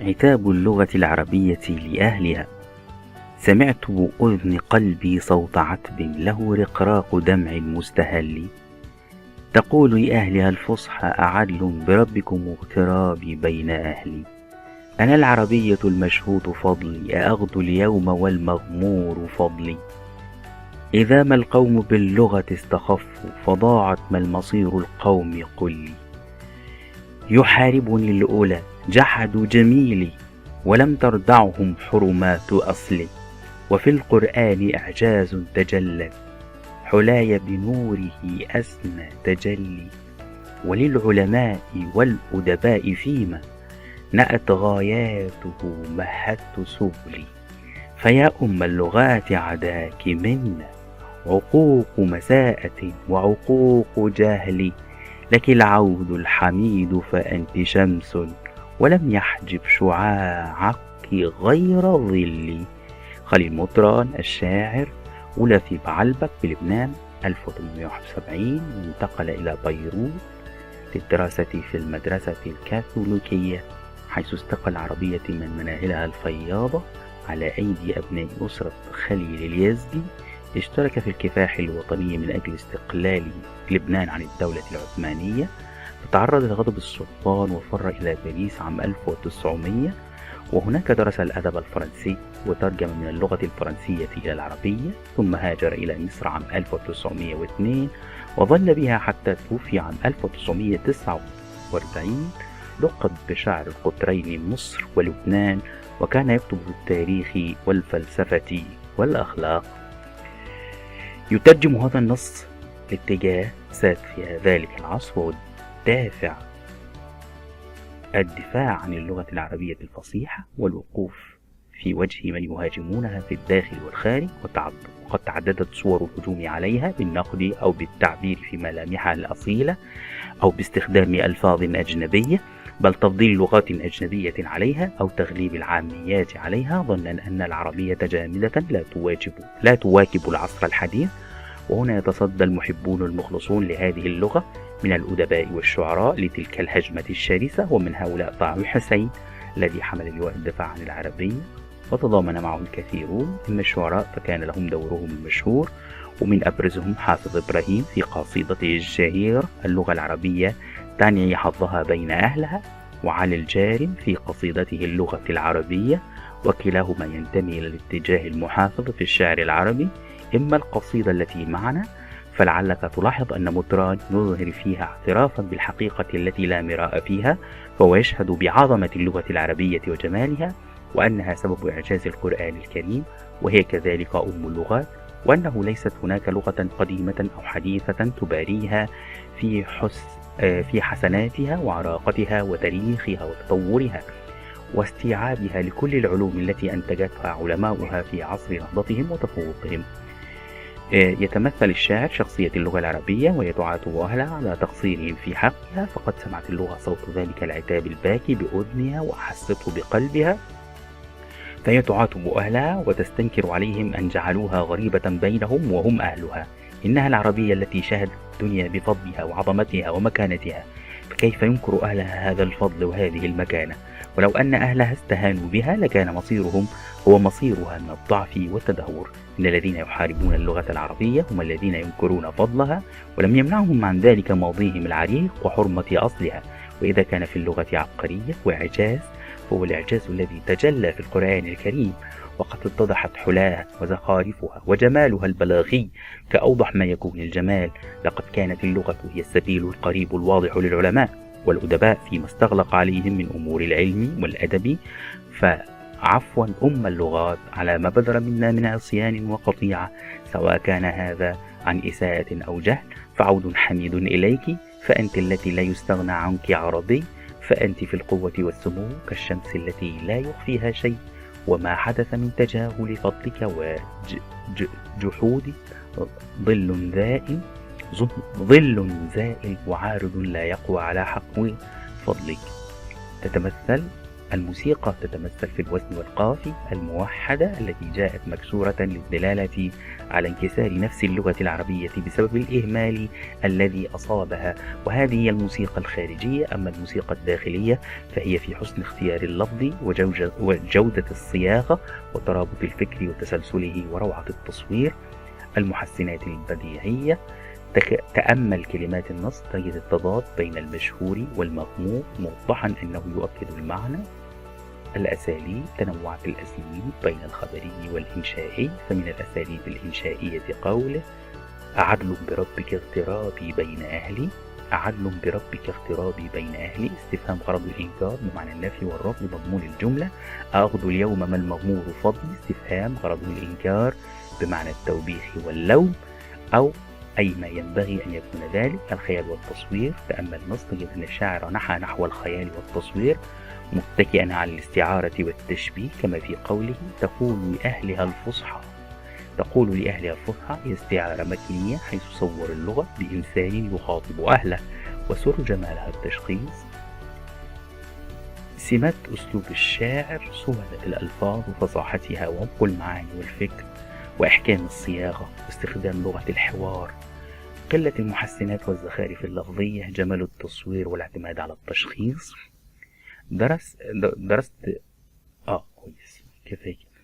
عتاب اللغة العربية لأهلها. سمعت بأذن قلبي صوت عتب له رقراق دمع مستهل، تقول لأهلها الفصحى أعدل بربكم اغترابي بين أهلي. أنا العربية المشهود فضلي، أأغدو اليوم والمغمور فضلي. إذا ما القوم باللغة استخفوا، فضاعت ما المصير القوم قل لي. يحاربني الأولى جحدوا جميلي، ولم تردعهم حرمات أصلي. وفي القرآن إعجاز تجلى، حلاي بنوره أسنى تجلي. وللعلماء والأدباء فيما نأت غاياته مهدت سبلي. فيا أم اللغات عداك منا عقوق مساءة وعقوق جهل. لك العود الحميد فأنت شمس، ولم يحجب شعاعك غير ظلي. خليل مطران الشاعر ولد في بعلبك بلبنان 1871، وانتقل إلى بيروت للدراسة في المدرسة الكاثوليكية، حيث استقى العربية من مناهلها الفياضة على أيدي أبناء أسرة خليل اليزدي. اشترك في الكفاح الوطني من أجل استقلال لبنان عن الدولة العثمانية، فتعرض لغضب السلطان وفر إلى باريس عام 1900، وهناك درس الأدب الفرنسي وترجم من اللغة الفرنسية إلى العربية، ثم هاجر إلى مصر عام 1902 وظل بها حتى توفي عام 1949. لقب بشاعر القطرين مصر ولبنان، وكان يكتب في التاريخ والفلسفة والأخلاق. يترجم هذا النص لاتجاه ساد في ذلك العصر الدفاع عن اللغة العربية الفصيحة والوقوف في وجه من يهاجمونها في الداخل والخارج. وقد تعددت صور الهجوم عليها بالنقد أو بالتعبير في ملامحها الأصيلة أو باستخدام ألفاظ أجنبية، بل تفضيل لغات أجنبية عليها أو تغليب العاميات عليها، ظنا أن العربية جامدة لا تواكب العصر الحديث. وهنا يتصدى المحبون المخلصون لهذه اللغة من الأدباء والشعراء لتلك الهجمة الشرسة، ومن هؤلاء طه حسين الذي حمل لواء الدفاع عن العربية، وتضامن معه الكثيرون. أما الشعراء فكان لهم دورهم المشهور، ومن أبرزهم حافظ إبراهيم في قصيدته الشهيرة اللغة العربية تعني حظها بين أهلها، وعلي الجارم في قصيدته اللغة العربية، وكلاهما ينتمي إلى الاتجاه المحافظ في الشعر العربي. إما القصيدة التي معنا فلعلك تلاحظ أن مطران يظهر فيها اعترافا بالحقيقة التي لا مراء فيها، فهو يشهد بعظمة اللغة العربية وجمالها، وأنها سبب إعجاز القرآن الكريم، وهي كذلك أم اللغات، وأنه ليست هناك لغة قديمة أو حديثة تباريها في حسناتها وعراقتها وتاريخها وتطورها واستيعابها لكل العلوم التي أنتجتها علماؤها في عصر نهضتهم وتفوقهم. يتمثل الشاعر شخصية اللغة العربية وهي تعاتب أهلها على تقصيرهم في حقها، فقد سمعت اللغة صوت ذلك العتاب الباكي بأذنها وأحسته بقلبها، فهي تعاتب أهلها وتستنكر عليهم أن جعلوها غريبة بينهم وهم أهلها. إنها العربية التي شهدت الدنيا بفضلها وعظمتها ومكانتها، فكيف ينكر أهلها هذا الفضل وهذه المكانة؟ ولو أن أهلها استهانوا بها لكان مصيرهم هو مصيرها من الضعف والتدهور. إن الذين يحاربون اللغة العربية هم الذين ينكرون فضلها، ولم يمنعهم عن ذلك ماضيهم العريق وحرمة أصلها. وإذا كان في اللغة عبقرية وإعجاز، فهو الإعجاز الذي تجلى في القرآن الكريم، وقد اتضحت حلاها وزخارفها وجمالها البلاغي كأوضح ما يكون الجمال. لقد كانت اللغة هي السبيل القريب الواضح للعلماء والأدباء فيما استغلق عليهم من أمور العلم والأدب. فعفوا أم اللغات على ما بدر منا من عصيان وقطيعة، سواء كان هذا عن إساءة أو جهل، فعود حميد إليك، فأنت التي لا يستغنى عنك عربي، فأنت في القوة والسمو كالشمس التي لا يخفيها شيء، وما حدث من تجاهل فضلك وجحود ظل زائل وعارض لا يقوى على حق فضلك. تتمثل الموسيقى تتمثل في الوزن والقافي الموحدة التي جاءت مكسورة للدلالة على انكسار نفس اللغة العربية بسبب الإهمال الذي أصابها، وهذه هي الموسيقى الخارجية. أما الموسيقى الداخلية فهي في حسن اختيار اللفظ وجودة الصياغة وترابط الفكر وتسلسله وروعة التصوير. المحسنات البديعية: تأمل كلمات النص تجد التضاد بين المشهور والمغموض موضحا أنه يؤكد المعنى. الأساليب: تنوعت الأساليب بين الخبري والإنشائي، فمن الأساليب الإنشائية قوله: أعدل بربك اغترابي بين أهلي. أعدل بربك اغترابي بين أهلي استفهام غرض الإنكار بمعنى النفي والرفض مضمون الجملة. أخذ اليوم ما المغمور فضلي استفهام غرض الإنكار بمعنى التوبيخ واللوم أو أي ما ينبغي أن يكون ذلك. الخيال والتصوير: تأمل النص تجد أن الشاعر نحى نحو الخيال والتصوير متكئا على الاستعارة والتشبيه، كما في قوله: تقول لأهلها الفصحى. تقول لأهلها الفصحى هي استعارة مكنية حيث صور اللغة بإنسان يخاطب أهله وسر جمالها التشخيص. سمات أسلوب الشاعر: سهولة الألفاظ وفصاحتها وعمق المعاني والفكر وإحكام الصياغة واستخدام لغة الحوار. قلة المحسنات والزخارف اللفظية، جمال التصوير والاعتماد على التشخيص. درست كويس كفاية.